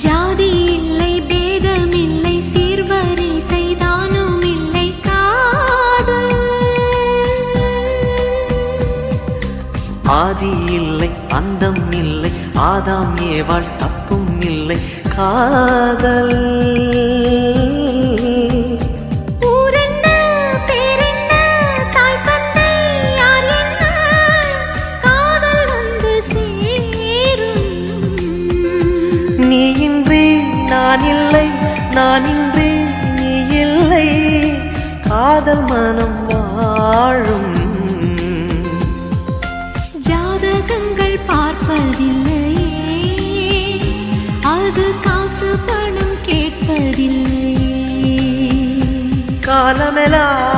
ஜாதி இல்லை பேதம் இல்லை சீர்வரிசை தானும் இல்லை காதல் ஆதி இல்லை அந்தம் இல்லை ஆதாம் ஏவாள் தப்பும் இல்லை காதல் நான் இல்லை நான் இன்றி நீ இல்லை காதல் மனம் வாழும் ஜாதகங்கள் பார்ப்பதில்லையே அது காசு பணம் கேட்பதில்லையே காலமெல்லாம்